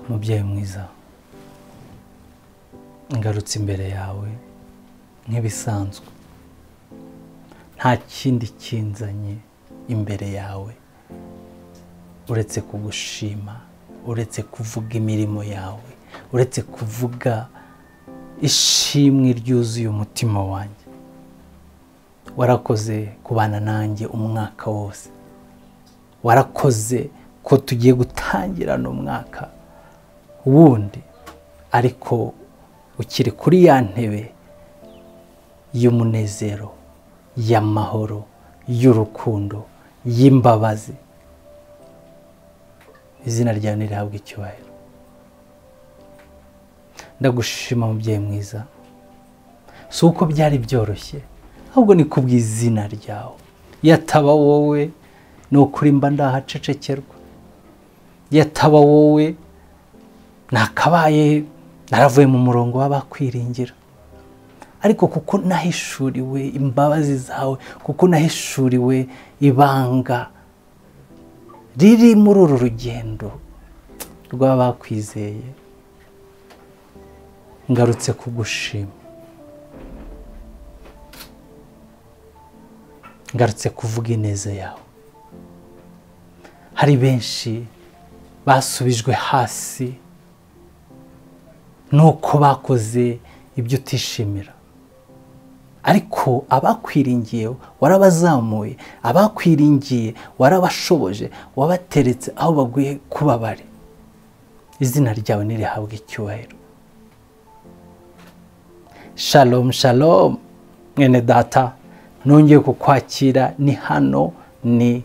mubyeyi mwiza, ngarutse imbere yawe nk'ibisanzwe, nta kindi kinzanye imbere yawe uretse kugushima, uretse kuvuga imirimo yawe, uretse kuvuga ishimwe ryuzuye umutima wanjye. Warakoze kubana nanjye umwaka wose, warakoze ko tugiye gutangirana umwaka wundi, ariko ukiri kuri ya ntebe y'umunezero, y'amahoro, y'urukundo, y'imbabazi. Izina ryawe nirihabwe icyubahiro. Ndagushima mubyeyi mwiza, si uko byari byoroshye, ahubwo ni kubw'izina ryawe. Yataba wowe ni ukuri mba ndahacecekerwa, yataba wowe nakabaye naravuye mu murongo w'abakwiringira. Ariko kuko nahishuriwe imbabazi zawe, kuko nahishuriwe ibanga riri muri uru rugendo rw'abakwizeye, ngarutse kugushima, ngarutse kuvuga ineza yawe. Hari benshi basubijwe hasi nuko bakoze ibyo utishimira, ariko abakwiringiye warabazamuye, abakwiringiye warabashoboje, wabateretse aho baguye kuba bari. Izina ryawe nirihabwe icyubahiro. Shalom shalom mwene data, nongeye kukwakira. Ni hano, ni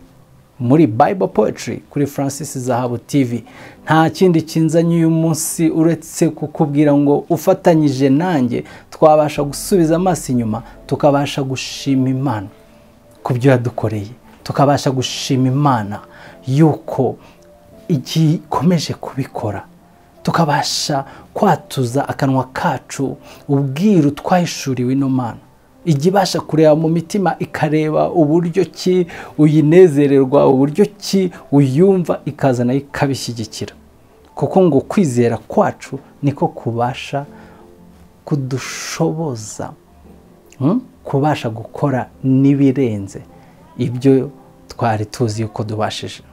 muri Bible Poetry kuri Francis ZAHABU TV. Nta kindi kinzanye uyu munsi uretse kukubwira ngo ufatanyije nanjye twabasha gusubiza amaso inyuma, tukabasha gushima Imana kubyo yadukoreye, tukabasha gushima Imana yuko igikomeje kubikora, tukabasha kwatuza akanwa kacu ubwiru twahishuriwe ino Mana, igibasha kureba mu mitima ikareba uburyo ki uyinezererwa, uburyo ki uyumva, ikazana ikabishyigikira. Kuko ngo kwizera kwacu niko kubasha kudushoboza kubasha gukora nibirenze ibyo twari tuzi yuko dubashije.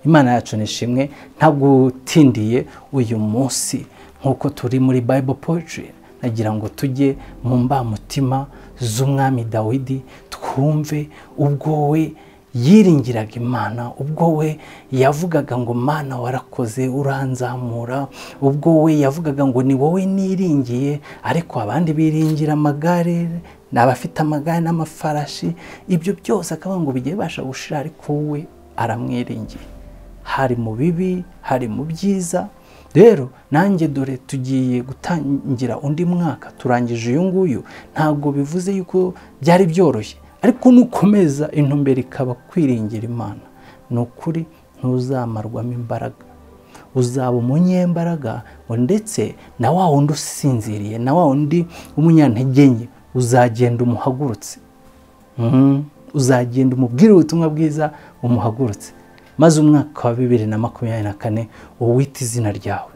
Imana yacu nishimwe. Ntagutindiye uyu munsi nkuko turi muri Bible Poetry, nagira ngo tujye mu mbamutima z'umwami Dawidi, twumve ubwo we yiringiraga Imana, ubwo we yavugaga ngo Mana warakoze uranzamura, ubwo we yavugaga ngo ni wowe niringiye, ariko abandi biringira amagare, n'abafite amagare n'amafarashi. Ibyo byose akavuga ngo bigiye basha gushira, ariko we aramwiringiye. Hari mu bibi, hari mu byiza. Rero nanjye dore tugiye gutangira undi mwaka, turangije uyu nguyu. Ntabwo bivuze yuko byari byoroshye, ariko nukomeza intumbero ikaba kwiringira Imana, nukuri ntuzamarwamo imbaraga, uzaba umunyembaraga. Ndetse na wa wundi usinziriye, na wa wundi umunyantege nke, uzagenda umuhagurutse, uzagenda umubwire ubutumwa bwiza umuhagurutse. Maze umwaka wa 2024 uwita izina ryawe,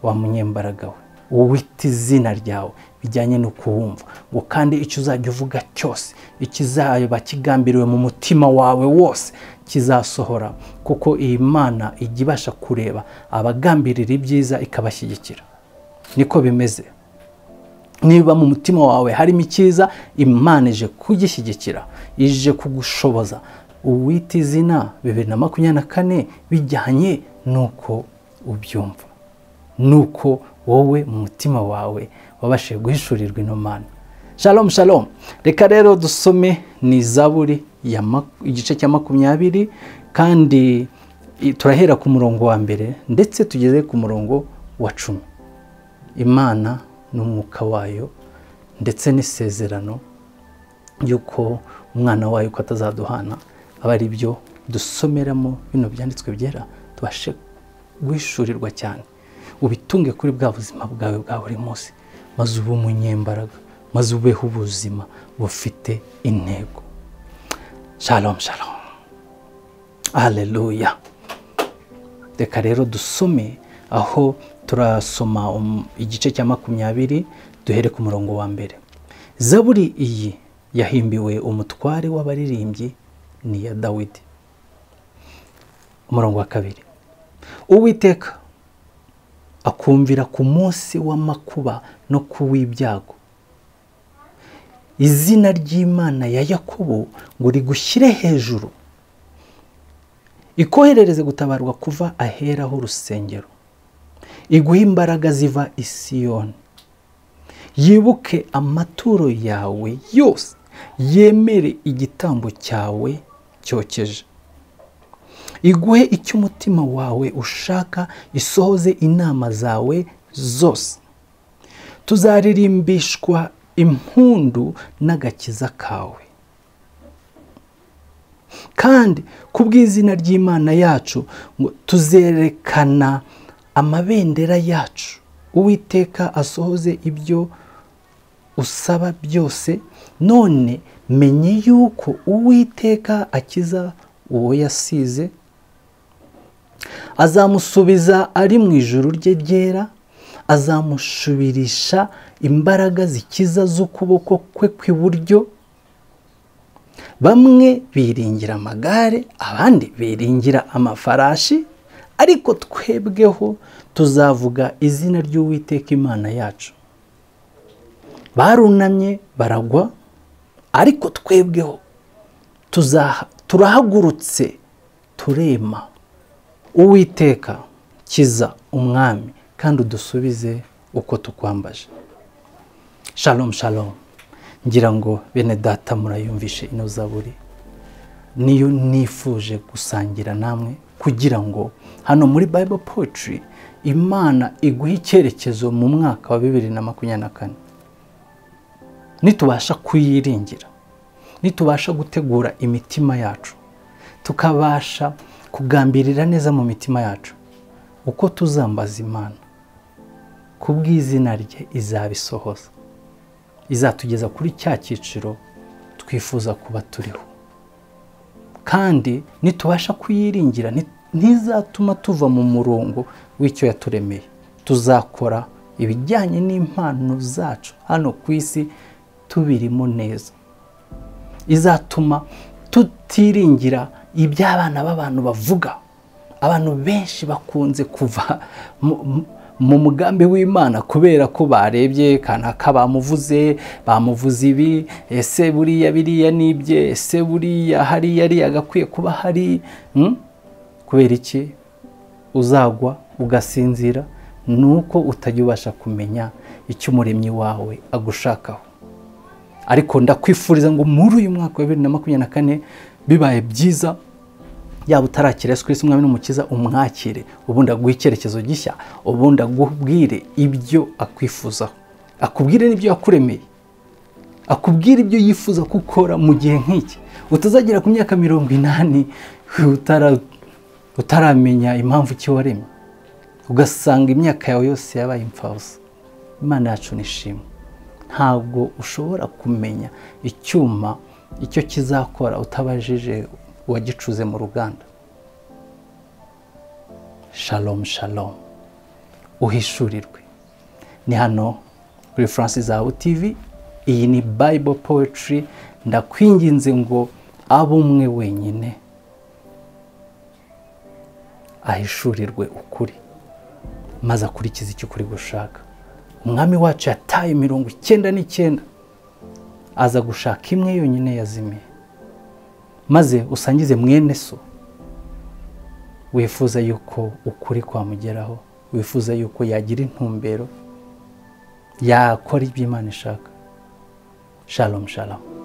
wa munyembaraga we, uwita izina ryawe bijyanye no kuwumva, ngo kandi icyo uzajya uvuga cyose, ikizaba kigambiriwe mu mutima wawe wose kizasohora, kuko iyi Mana igibasha kureba abagambirira ibyiza ikabashyigikira. Niko bimeze. Niba mu mutima wawe harimo icyiza, Imana ije kugishyigikira, ije kugushoboza. Uwita izina 2024 bijyanye nuko ubyumva, nuko wowe mu mutima wawe wabashije guhishurirwa ino Mana. Shalom shalom. Reka rero dusome ni Zaburi igice cya 20, kandi turahera ku murongo wa mbere ndetse tugeze ku murongo wa 10. Imana n'umwuka wayo ndetse n'isezerano yuko umwana wayo ko atazaduhana, abari byo dusomeramo bino byanditswe byera, tubashe guhishurirwa cyane, ubitunge kuri bwa buzima bwawe bwa buri munsi, maze ube umunyembaraga, maze ubeho ubuzima bufite intego. Shalom shalom. Haleluya. Reka rero dusome aho turasoma igice cya 20 duhere ku murongo wa mbere. Zaburi iyi yahimbiwe umutware w'abaririmbyi ni ya Dawidi. Umurongo wa 2. Uwiteka akumvira ku munsi w'amakuba no kuw'ibyago. Izina ry'Imana ya Yakobo ngo rigushyire hejuru, ikoherereze gutabarwa kuva aheraho urusengero, iguha imbaraga ziva i Siyoni, yibuke amaturo yawe yose, yemere igitambo cyawe cyokeje, iguhe icyo umutima wawe ushaka, isohoze inama zawe zose. Tuzaririmbishwa impundu n'agakiza kawe, kandi kubw'izina ry'Imana yacu ngo tuzerekana amabendera yacu. Uwiteka asohoze ibyo usaba byose. None menye yuko Uwiteka akiza uwo yasize, azamusubiza ari mu ijuru rye ryera, azamushubirisha imbaraga zikiza z'ukuboko kwe kw'iburyo. Bamwe biringira amagare, abandi biringira amafarashi, ariko twebweho tuzavuga izina ry'Uwiteka Imana yacu. Barunamye baragwa, ariko twebweho turahagurutse turema. Uwiteka kiza umwami, kandi udusubize uko tukwambaje. Shalom shalom. Ngira ngo bene data murayumvishe ino zaburi, niyo nifuje gusangira namwe kugira ngo hano muri Bible Poetry Imana iguhe icyerekezo mu mwaka wa 2024. Nitubasha kuyiringira, nitubasha gutegura imitima yacu, tukabasha kugambirira neza mu mitima yacu uko tuzambaza Imana, kubw'izina rye izabisohoza, izatugeza kuri cya cyiciro twifuza kuba turiho. Kandi nitubasha kuyiringira, ntizatuma tuva mu murongo w'icyo yaturemeye. Tuzakora ibijyanye n'impano zacu hano ku isi tubirimo neza. Izatuma tutiringira iby'abana b'abantu bavuga. Abantu benshi bakunze kuva mu mugambi w'Imana kubera ko barebye kanaka bamuvuze ibi, ese buriya nibye, ese buriya hari yari agakwiye kuba hari. Kubera iki uzagwa ugasinzira? Nuko utajya ubasha kumenya icyo umuremyi wawe agushakaho. Ariko ndakwifuriza ngo muri uyu mwaka wa 2024 bibaye byiza, yaba utarakira Yesu Kristo umwami n'umukiza, umwakire, ubundi aguhe icyerekezo gishya, ubundi agubwire ibyo akwifuzaho, akubwire n'ibyo yakuremeye, akubwire ibyo yifuza gukora mu gihe nk'iki. Utazagera ku myaka 80 utaramenya impamvu cyo waremye, ugasanga imyaka yawe yose yabaye impfabusa. Imana yacu nishimwe. Ntabwo ushobora kumenya icyuma icyo kizakora utabajije uwagicuze mu ruganda. Shalom shalom. Uhishurirwe. Ni hano kuri Francis ZAHABU TV. Iyi ni Bible Poetry. Ndakwinginze ngo abumwe wenyine ahishurirwe ukuri, maze akurikiza icyo kuri gushaka. Umwami wacu yataye 99, aza gushaka imwe yonyine yazimiye, maze usangize mwene so. Wifuza yuko ukuri kwamugeraho, wifuza yuko yagira intumbero, yakora ibyo Imana ishaka. Shalom shalom.